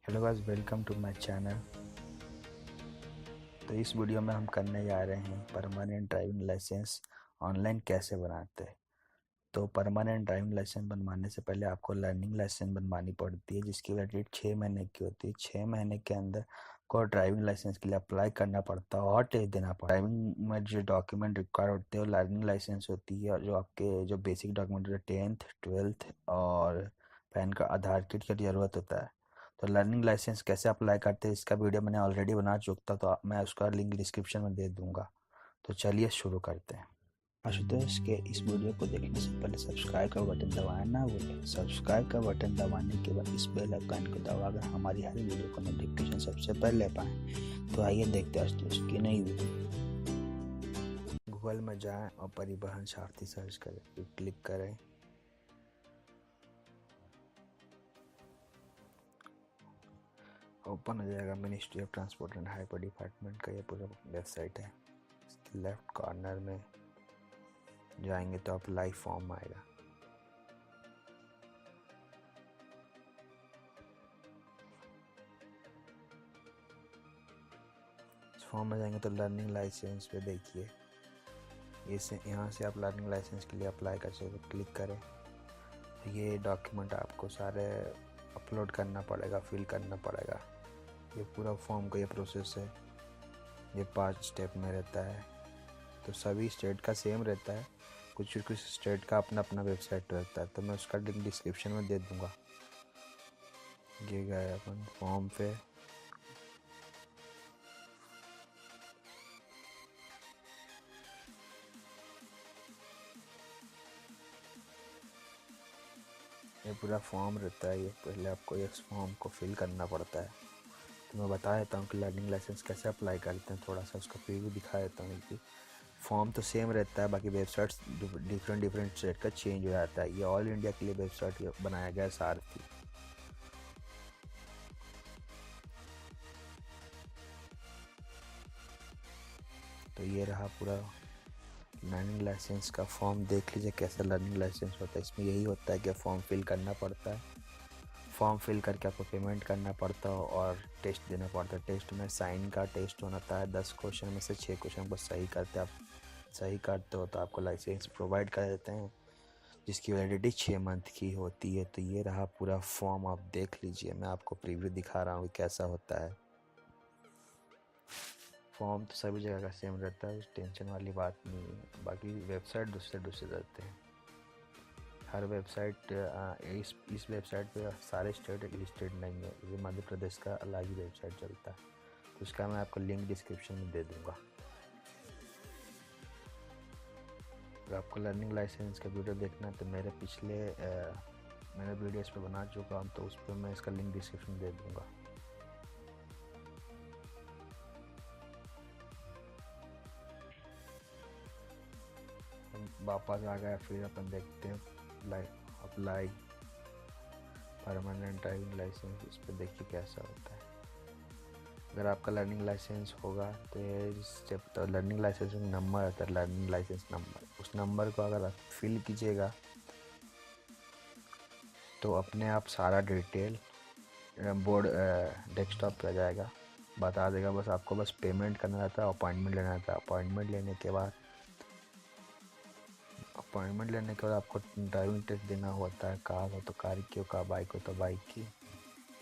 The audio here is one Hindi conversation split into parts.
Hello guys, welcome to my channel. तो इस वीडियो में हम करने जा रहे हैं परमानेंट ड्राइविंग लाइसेंस ऑनलाइन कैसे बनाते हैं। तो परमानेंट ड्राइविंग लाइसेंस बनवाने से पहले आपको लर्निंग लाइसेंस बनवानी पड़ती है, जिसकी वैलिडिटी 6 महीने की होती है। 6 महीने के अंदर को ड्राइविंग लाइसेंस के लिए अप्लाई करना पड़ता है और टेस्ट देना पड़ता है। ड्राइविंग में जो डॉक्यूमेंट रिक्वायर होते हैं वो लर्निंग लाइसेंस होती है, और जो आपके जो बेसिक डॉक्यूमेंट होते हैं 10th 12th और पैन का आधार कार्ड की ज़रूरत होता है। तो लर्निंग लाइसेंस कैसे अप्लाई करते हैं इसका वीडियो मैंने ऑलरेडी बना चुका था, तो मैं उसका लिंक डिस्क्रिप्शन में दे दूंगा। तो चलिए शुरू करते हैं। आशुतोष के इस वीडियो को देखने से पहले सब्सक्राइब का बटन दबाना ना भूलें। सब्सक्राइब का बटन दबाने के बाद इस बेल आइकन को दबाकर हमारी हर वीडियो का नोटिफिकेशन सबसे पहले पाएं। तो आइए देखते हैं आशुतोष की नई वीडियो। गूगल में जाएं और परिवहन सारथी सर्च करें, फिर क्लिक करें। ओपन हो जाएगा ministry of transport and highway department का ये पूरा वेबसाइट है। लेफ्ट कॉर्नर में जाएंगे तो अप्लाई फॉर्म आएगा। इस फॉर्म में जाएंगे तो लर्निंग लाइसेंस पे देखिए, यहाँ से आप लर्निंग लाइसेंस के लिए अप्लाई कर सकते हो। क्लिक करें। ये डॉक्यूमेंट आपको सारे अपलोड करना पड़ेगा, फिल करना पड़ेगा। ये पूरा फॉर्म का ये प्रोसेस है। ये 5 स्टेप में रहता है। तो सभी स्टेट का सेम रहता है, कुछ कुछ स्टेट का अपना अपना वेबसाइट रहता है। तो मैं उसका लिंक डिस्क्रिप्शन में दे दूंगा। ये गए अपन फॉर्म पे। ये पूरा फॉर्म रहता है। ये पहले आपको इस फॉर्म को फिल करना पड़ता है। तो मैं बता देता हूँ कि लर्निंग लाइसेंस कैसे अप्लाई करते हैं। थोड़ा सा उसका प्रीव्यू दिखा देता हूँ कि फॉर्म तो सेम रहता है, बाकी वेबसाइट्स डिफरेंट स्टेट का चेंज हो जाता है। ये ऑल इंडिया के लिए वेबसाइट बनाया गया है, सारथी। तो ये रहा पूरा लर्निंग लाइसेंस का फॉर्म। देख लीजिए कैसा लर्निंग लाइसेंस होता है। इसमें यही होता है कि फॉर्म फिल करना पड़ता है। फॉर्म फिल करके आपको पेमेंट करना पड़ता है और टेस्ट देना पड़ता है। टेस्ट में साइन का टेस्ट होता है। 10 क्वेश्चन में से 6 क्वेश्चन को सही करते आप सही करते हो तो आपको लाइसेंस प्रोवाइड कर देते हैं, जिसकी वैलिडिटी 6 मंथ की होती है। तो ये रहा पूरा फॉर्म, आप देख लीजिए। मैं आपको प्रीव्यू दिखा रहा हूँ कैसा होता है। फॉर्म तो सभी जगह का सेम रहता है, टेंशन वाली बात नहीं है। बाकी वेबसाइट दूसरे दूसरे रहते हैं। हर वेबसाइट इस वेबसाइट पे सारे स्टेट लिस्टेड नहीं है। जैसे मध्य प्रदेश का अलग ही वेबसाइट चलता है, तो उसका मैं आपको लिंक डिस्क्रिप्शन में दे दूँगा। अगर आपको लर्निंग लाइसेंस का वीडियो देखना है तो मैंने वीडियो इस पर बना चुका हूँ, तो उस पर मैं इसका लिंक डिस्क्रिप्शन में दे दूँगा। वापस आ गया, फिर अपन देखते हैं अप्लाई परमानेंट ड्राइविंग लाइसेंस। इस पर देखिए कैसा होता है। अगर आपका लर्निंग लाइसेंस होगा तो जब तो लर्निंग लाइसेंस में नंबर आता है, लर्निंग लाइसेंस नंबर, उस नंबर को अगर आप फिल कीजिएगा तो अपने आप सारा डिटेल बोर्ड डेस्कटॉप पे आ जाएगा, बता देगा। बस आपको बस पेमेंट करना रहता है, अपॉइंटमेंट लेना रहता है। अपॉइंटमेंट लेने के बाद आपको ड्राइविंग टेस्ट देना होता है। कार हो तो कार की, का बाइक हो तो बाइक की।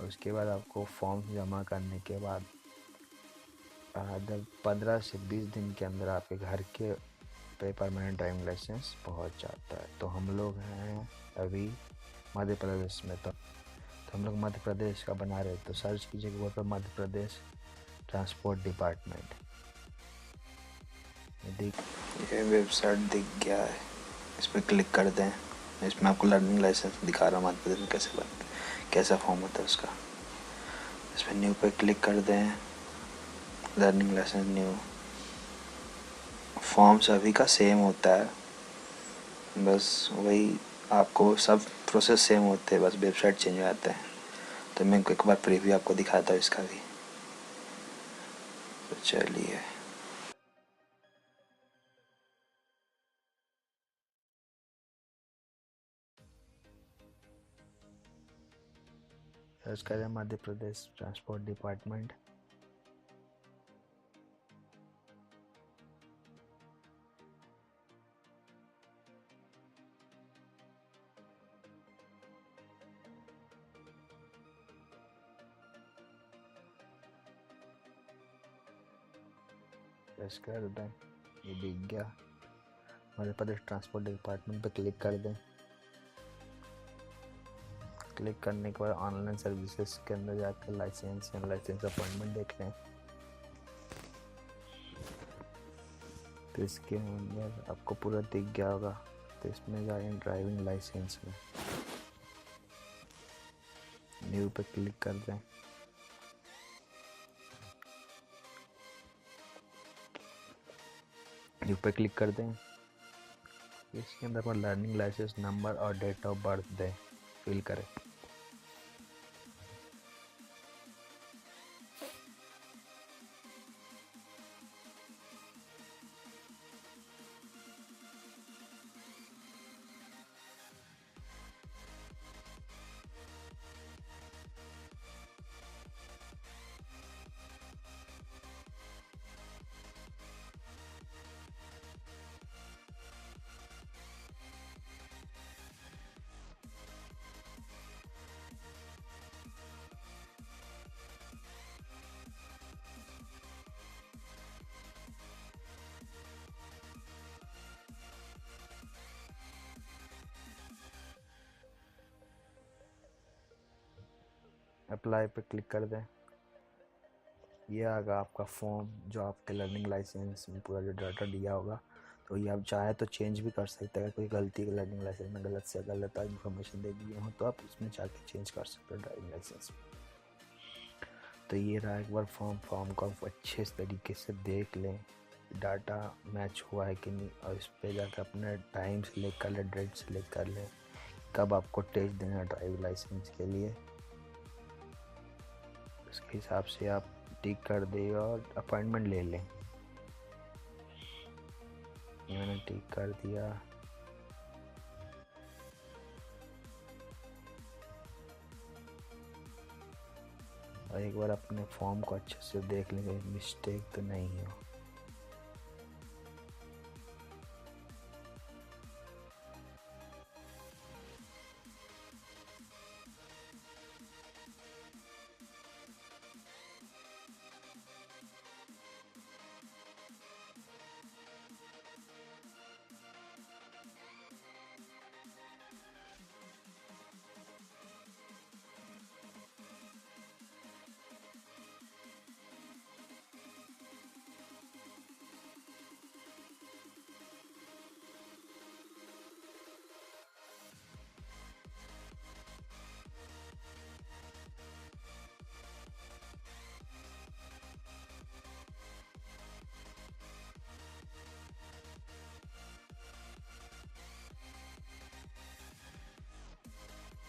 और उसके बाद आपको फॉर्म जमा करने के बाद 15 से 20 दिन के अंदर आपके घर के पे परमानेंट ड्राइविंग लाइसेंस पहुंच जाता है। तो हम लोग हैं अभी मध्य प्रदेश में, तो हम लोग मध्य प्रदेश का बना रहे। तो सर्च कीजिए गूगल पर मध्य प्रदेश ट्रांसपोर्ट डिपार्टमेंट। ये वेबसाइट दिख गया है, इस पर क्लिक कर दें। इसमें आपको लर्निंग लाइसेंस दिखा रहा हूँ मध्य प्रदेश में कैसा फॉर्म होता है उसका। इसमें न्यू पे क्लिक कर दें। Learning licence new. फॉर्म सभी का सेम होता है, बस वही आपको सब प्रोसेस सेम होते हैं, बस वेबसाइट चेंज हो जाता है। तो मैं एक बार प्रीव्यू आपको दिखाता हूँ इसका भी। तो चलिए, सर्च करें Madhya Pradesh transport department. Search कर दें, ये दिख गया मध्य प्रदेश ट्रांसपोर्ट डिपार्टमेंट पे क्लिक कर दें। क्लिक करने के बाद ऑनलाइन सर्विसेज के अंदर जाकर लाइसेंस या लाइसेंस अपॉइंटमेंट देख लें। तो इसके अंदर आपको पूरा दिख गया होगा। तो इसमें जाएं ड्राइविंग लाइसेंस में, न्यू पे क्लिक कर दें। न्यू पे क्लिक कर दें। इसके अंदर पर लर्निंग लाइसेंस नंबर और डेट ऑफ बर्थ दें, फिल करें। अप्लाई पे क्लिक कर दें। ये आएगा आपका फॉर्म, जो आपके लर्निंग लाइसेंस में पूरा जो डाटा दिया होगा। तो ये आप चाहे तो चेंज भी कर सकते हैं। अगर कोई गलती लर्निंग लाइसेंस में गलत से गलत इन्फॉर्मेशन दे दिए हो तो आप इसमें जाके चेंज कर सकते हो ड्राइविंग लाइसेंस में। तो ये रहा एक बार फॉर्म को आप अच्छे तरीके से देख लें, डाटा मैच हुआ है कि नहीं, और इस पर जाकर अपने टाइम सेलेक्ट कर लें, डेट सेलेक्ट कर लें कब आपको टेस्ट देना है ड्राइविंग लाइसेंस के लिए। उसके हिसाब से आप टिक कर दें और अपॉइंटमेंट ले लें। मैंने टिक कर दिया। और एक बार अपने फॉर्म को अच्छे से देख लें, कहीं मिस्टेक तो नहीं हो।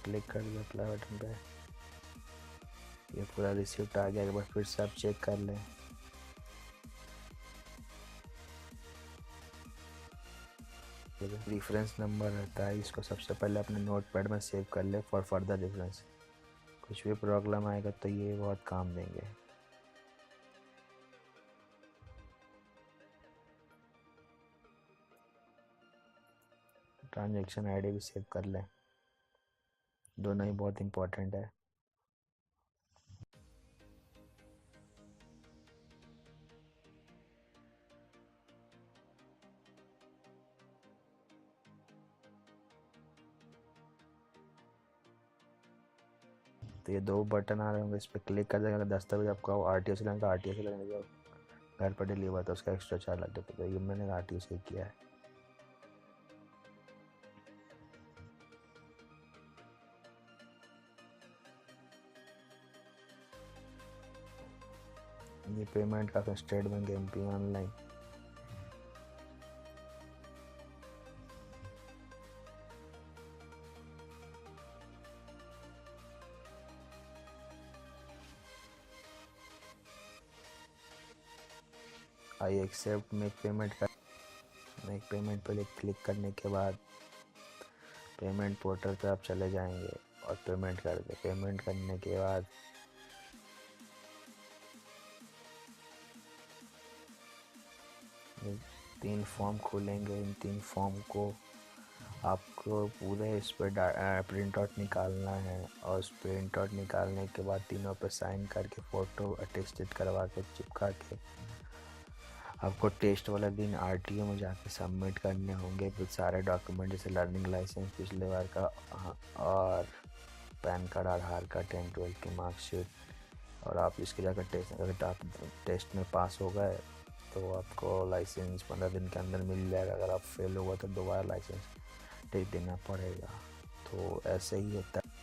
क्लिक कर दिया अप्लाई बटन पे। ये पूरा रिसिप्ट आ गया। एक बार फिर से आप चेक कर लें। रेफरेंस नंबर रहता है, इसको सबसे पहले अपने नोटपैड में सेव कर ले फॉर फर्दर रेफरेंस। कुछ भी प्रॉब्लम आएगा तो ये बहुत काम देंगे। ट्रांजैक्शन आईडी भी सेव कर लें, दोनों ही बहुत इम्पोर्टेंट है। तो ये दो बटन आ रहे होंगे, इस पर क्लिक कर देंगे। दस्तावेज आपका आरटीओ से लेंगे, आरटीओ से लेंगे। जो घर पर डिलीवर हुआ था उसका एक्स्ट्रा चार्ज लग जाता है। ये मैंने आरटीओ से किया है। ये पेमेंट का state bank MP online. I accept make payment का मेक पेमेंट पर क्लिक करने के बाद पेमेंट पोर्टल पर आप चले जाएंगे और पेमेंट कर दे। पेमेंट करने के बाद ये 3 फॉर्म खुलेंगे। इन 3 फॉर्म को आपको पूरे इस पर प्रिंट आउट निकालना है, और उस प्रिंट आउट निकालने के बाद तीनों पे साइन करके फ़ोटो अटेस्टेड करवा के चिपका के आपको टेस्ट वाला दिन आरटीओ में जाके सबमिट करने होंगे विद सारे डॉक्यूमेंट, जैसे लर्निंग लाइसेंस पिछले बार का, और पैन कार्ड, आधार कार्ड, 10-12 की मार्कशीट। और आप इसके जाकर टेस्ट, अगर आप टेस्ट में पास हो गए तो आपको लाइसेंस 15 दिन के अंदर मिल जाएगा। अगर आप फेल हुआ तो दोबारा लाइसेंस टेस्ट देना पड़ेगा। तो ऐसे ही होता है।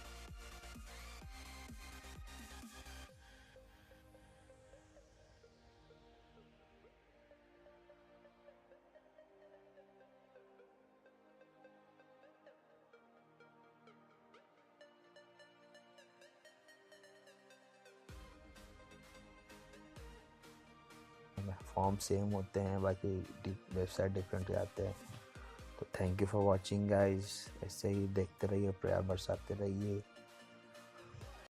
फॉर्म सेम होते हैं, बाकी वेबसाइट डिफरेंट जाते हैं। तो thank you for watching guys. ऐसे ही देखते रहिए, प्यार बरसाते रहिए।